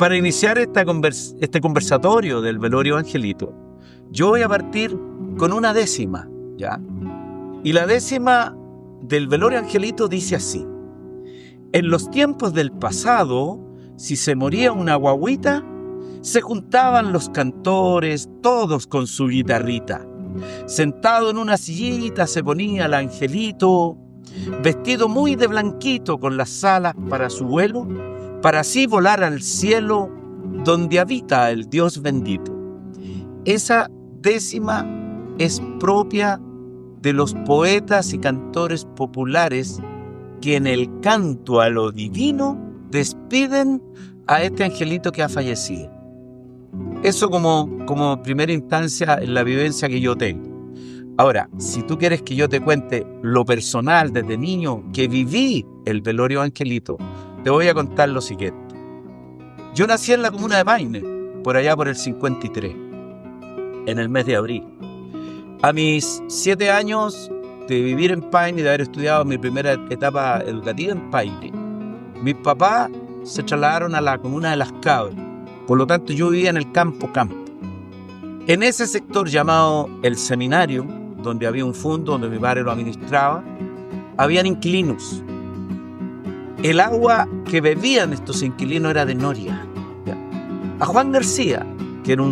Para iniciar este conversatorio del velorio Angelito, yo voy a partir con una décima, ¿ya? Y la décima del velorio Angelito dice así: en los tiempos del pasado, si se moría una guagüita, se juntaban los cantores, todos con su guitarrita. Sentado en una sillita se ponía el angelito, vestido muy de blanquito con las alas para su vuelo, para así volar al cielo donde habita el Dios bendito. Esa décima es propia de los poetas y cantores populares que en el canto a lo divino despiden a este angelito que ha fallecido. Eso como primera instancia en la vivencia que yo tengo. Ahora, si tú quieres que yo te cuente lo personal desde niño que viví el velorio Angelito, te voy a contar lo siguiente. Yo nací en la comuna de Paine, por allá por el 53, en el mes de abril. A mis 7 años de vivir en Paine y de haber estudiado mi primera etapa educativa en Paine, mis papás se trasladaron a la comuna de Las Cabras. Por lo tanto, yo vivía en el campo. En ese sector llamado el seminario, donde había un fondo donde mi padre lo administraba, habían inquilinos. El agua que bebían estos inquilinos era de noria. A Juan García, que era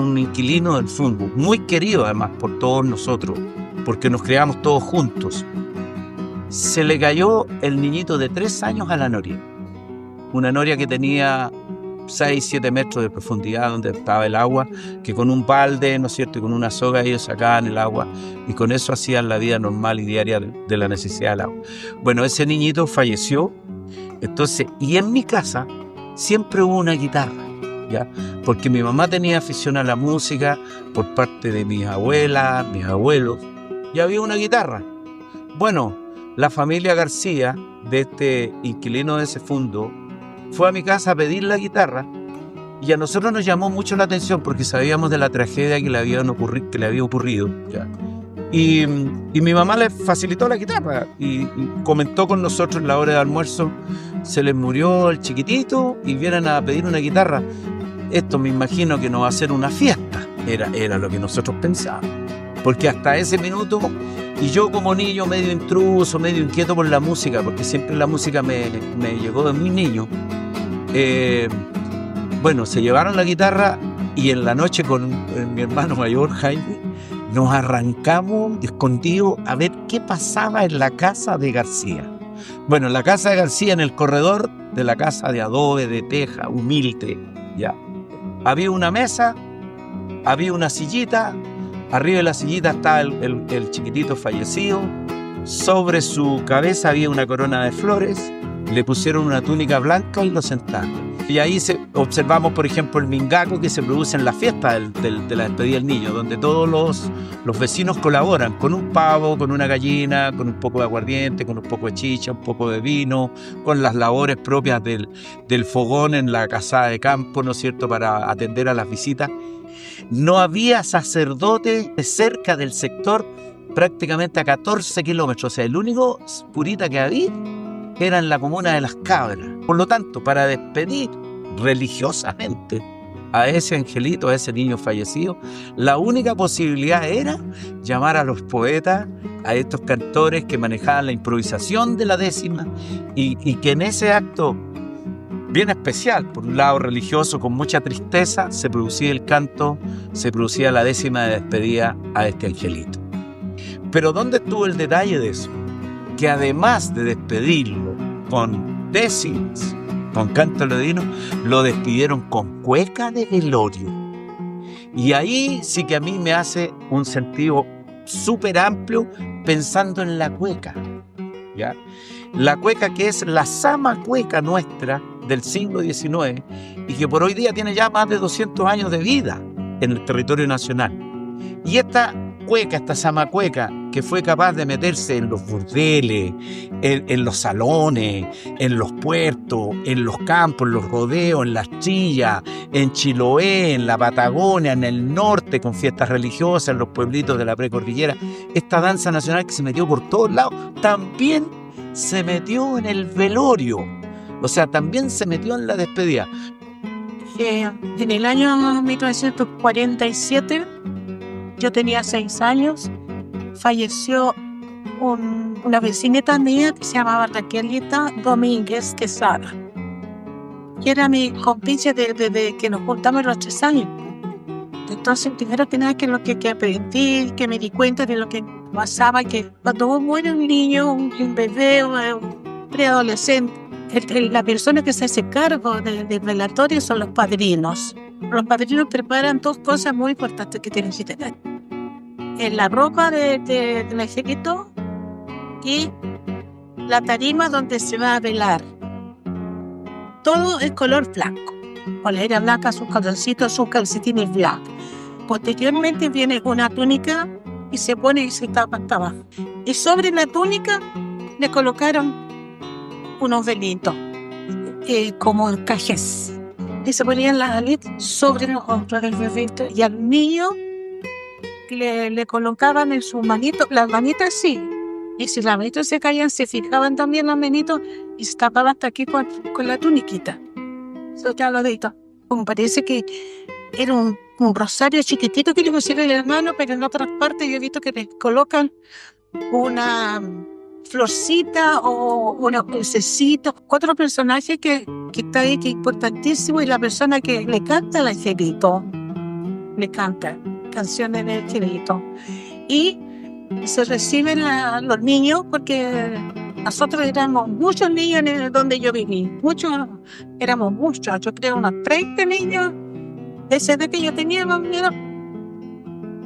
un inquilino del fondo, muy querido además por todos nosotros, porque nos criamos todos juntos, se le cayó el niñito de 3 años a la noria. Una noria que tenía 6-7 metros de profundidad donde estaba el agua, que con un balde, ¿no es cierto?, y con una soga ellos sacaban el agua y con eso hacían la vida normal y diaria de la necesidad del agua. Bueno, ese niñito falleció, entonces, y en mi casa siempre hubo una guitarra, ¿ya? Porque mi mamá tenía afición a la música por parte de mis abuelas, mis abuelos, y había una guitarra. Bueno, la familia García, de este inquilino de ese fondo, fue a mi casa a pedir la guitarra y a nosotros nos llamó mucho la atención porque sabíamos de la tragedia que le había ocurrido, ¿ya? Y mi mamá le facilitó la guitarra y comentó con nosotros en la hora de almuerzo: se les murió el chiquitito y vienen a pedir una guitarra. Esto me imagino que no va a ser una fiesta, era lo que nosotros pensábamos, porque hasta ese minuto, y yo como niño medio intruso, medio inquieto por la música, porque siempre la música me llegó de muy niño, bueno, se llevaron la guitarra y en la noche con mi hermano mayor, Jaime, nos arrancamos escondidos a ver qué pasaba en la casa de García. Bueno, en la casa de García, en el corredor de la casa de adobe, de teja, humilde, ya, había una mesa, había una sillita. Arriba de la sillita estaba el chiquitito fallecido. Sobre su cabeza había una corona de flores. Le pusieron una túnica blanca y lo sentaron. Y ahí observamos, por ejemplo, el mingaco que se produce en la fiesta de la despedida del niño, donde todos los vecinos colaboran con un pavo, con una gallina, con un poco de aguardiente, con un poco de chicha, un poco de vino, con las labores propias del fogón en la casa de campo, ¿no es cierto?, para atender a las visitas. No había sacerdote cerca del sector, prácticamente a 14 kilómetros. O sea, el único curita que había era en la comuna de Las Cabras. Por lo tanto, para despedir religiosamente a ese angelito, a ese niño fallecido, la única posibilidad era llamar a los poetas, a estos cantores que manejaban la improvisación de la décima y que en ese acto bien especial, por un lado religioso, con mucha tristeza, se producía el canto, se producía la décima de despedida a este angelito. Pero ¿dónde estuvo el detalle de eso? Que además de despedirlo con décimas, con canto ladino, lo despidieron con cueca de velorio. Y ahí sí que a mí me hace un sentido súper amplio pensando en la cueca, ¿ya? La cueca que es la sama cueca nuestra del siglo XIX y que por hoy día tiene ya más de 200 años de vida en el territorio nacional. Y esta cueca, esta sama cueca, que fue capaz de meterse en los burdeles, en los salones, en los puertos, en los campos, en los rodeos, en las trillas, en Chiloé, en la Patagonia, en el norte, con fiestas religiosas, en los pueblitos de la precordillera. Esta danza nacional que se metió por todos lados, también se metió en el velorio. O sea, también se metió en la despedida. En el año 1947, yo tenía 6 años, falleció una vecinita mía que se llamaba Raquelita Domínguez Quesada, que era mi compinche desde que nos juntamos los 3 años. Entonces, primero que nada, que lo que aprendí, que me di cuenta de lo que pasaba, que cuando muere un niño, un bebé, un preadolescente, la persona que se hace cargo del velatorio son los padrinos. Los padrinos preparan 2 cosas muy importantes que tienen que tener: la ropa del angelito y la tarima donde se va a velar. Todo es color blanco, polera blanca, sus calzoncitos, sus calcetines blancos. Posteriormente viene una túnica y se pone y se tapa hasta abajo. Y sobre la túnica le colocaron unos velitos, como cajes. Y se ponían las alitas sobre los hombros del bebito. Y al niño le colocaban en sus manitos, las manitas sí. Y si las manitos se caían, se fijaban también las manitos y se tapaban hasta aquí con la tuniquita. Eso ya lo dedito. Como parece que era un rosario chiquitito que le pusieron en la mano, pero en otras partes yo he visto que le colocan una florcita o unos crucecitos. Otro personaje que está ahí, que es importantísimo, y la persona que le canta al angelito. Le canta canciones del angelito. Y se reciben a los niños, porque nosotros éramos muchos niños donde yo viví. Éramos muchos, yo creo unos 30 niños. Esa edad que yo tenía, más o menos,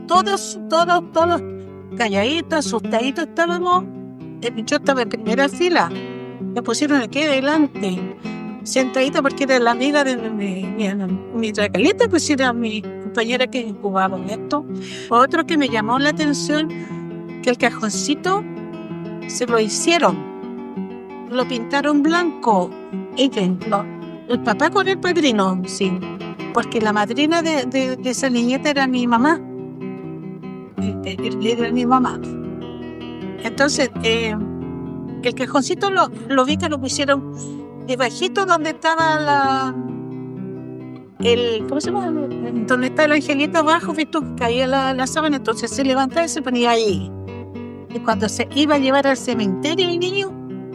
todos calladitos, asustaditos estábamos. Yo estaba en primera fila, me pusieron aquí adelante, sentadita, porque era la amiga de mi Raquelita, pues era mi compañera que jugaba en esto. Otro que me llamó la atención, que el cajoncito se lo hicieron, lo pintaron blanco, el papá con el padrino, sí, porque la madrina de esa niñeta era mi mamá. Era mi mamá. Entonces, el cajoncito lo vi que lo pusieron debajito donde estaba ¿cómo se llama? Donde está el angelito abajo, ¿viste? Caía la sábana, entonces se levantaba y se ponía ahí. Y cuando se iba a llevar al cementerio el niño,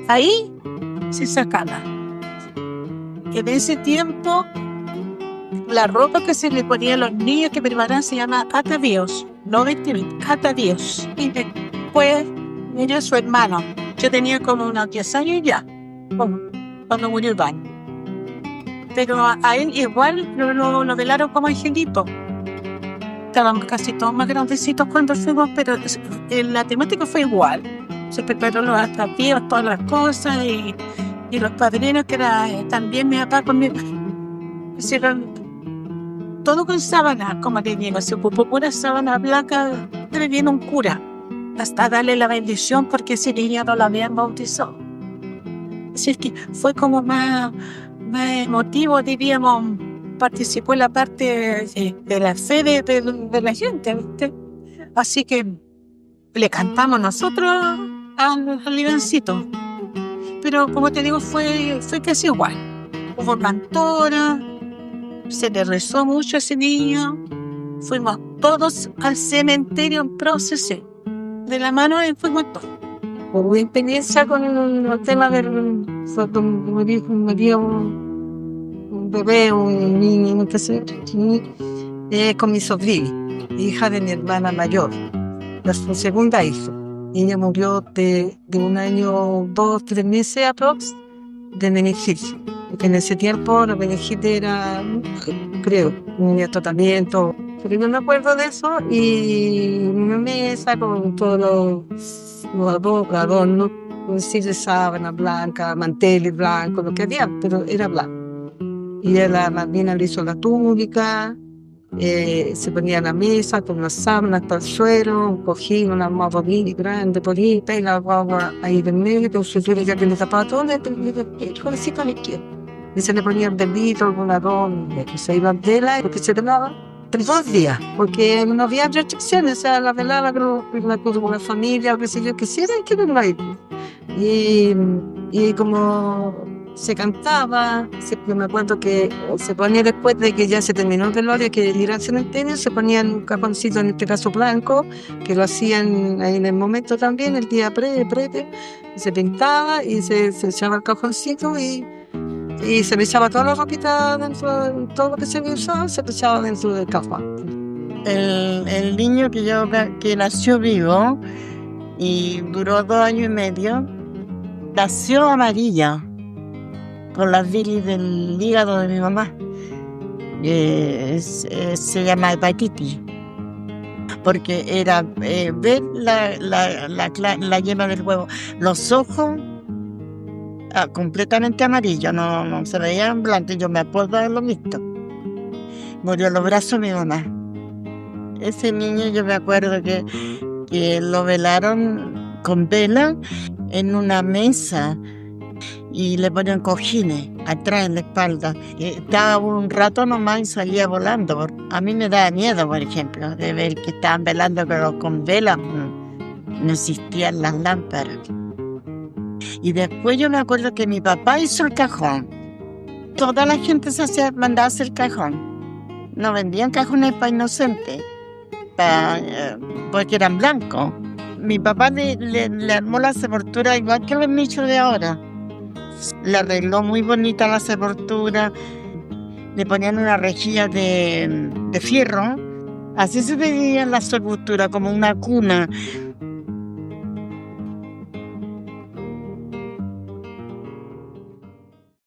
ahí se sacaba. En ese tiempo, la ropa que se le ponía a los niños que preparaban se llama atavíos, no vestimenta, atavíos. Y después murió su hermano. Yo tenía como unos 10 años ya, cuando murió Iván. Pero a él igual lo velaron como angelito. Estábamos casi todos más grandecitos cuando fuimos, pero la temática fue igual. Se prepararon los atavíos, todas las cosas, y los padrinos, que era también mi papá conmigo, hicieron todo con sábana, como le digo, se ocupó pura sábana blanca, le viene un cura hasta darle la bendición, porque ese niño no lo habían bautizado. Así que fue como más emotivo, diríamos, participó en la parte de la fe de la gente, ¿viste? Así que le cantamos nosotros al Ivancito. Pero como te digo, fue casi igual. Hubo cantora, se le rezó mucho a ese niño, fuimos todos al cementerio en procesión, de la mano y fuimos todos. Hubo experiencia con el tema cuando murió un bebé, un niño, no sé, con mi sobrina, hija de mi hermana mayor, su segunda hija. Ella murió de 1 año, 2, 3 meses aprox de meningitis. Porque en ese tiempo la meningitis era, creo, un tratamiento. Pero yo me acuerdo de eso, y una mesa con todos los adornos, de sábana blanca, manteles blancos, lo que había, pero era blanco. Y la madrina le hizo la túnica, se ponía a la mesa con las sábanas hasta el suelo, un cojín, una almohada bien grande, bonita, y la guagua ahí en medio, con su suelo ya que le tapaba todo, el jovencito a la izquierda. Y se le ponía el dedito, algún adorno, se iba a vela, porque se velaba 2 días, porque no había restricciones, o sea, la velaba con la familia, o qué sé yo, quisiera, y que verla ahí. Y como se cantaba. Siempre me acuerdo que se ponía después de que ya se terminó el velorio, que ir al cementerio, se ponían un cajoncito, en este caso blanco, que lo hacían ahí en el momento también, el día previo, y se pintaba y se echaba el cajoncito y se le echaba toda la ropita dentro, todo lo que se había usado, se le echaba dentro del cajón. El niño que nació vivo y duró 2 años y medio, nació amarilla por las bilis del hígado de mi mamá. Se llama hepatitis, porque era ver la yema del huevo, los ojos completamente amarillos, no se veían blancos. Yo me acuerdo de haberlo visto. Murió en los brazos de mi mamá. Ese niño yo me acuerdo que lo velaron con vela en una mesa y le ponían cojines atrás en la espalda. Estaba un rato nomás y salía volando. A mí me daba miedo, por ejemplo, de ver que estaban velando, pero con velas no existían las lámparas. Y después yo me acuerdo que mi papá hizo el cajón. Toda la gente mandaba a hacer cajón. No vendían cajones para inocentes, porque eran blancos. Mi papá le armó la sepultura igual que los nichos de ahora. Le arregló muy bonita la sepultura. Le ponían una rejilla de fierro. Así se veía la sepultura, como una cuna,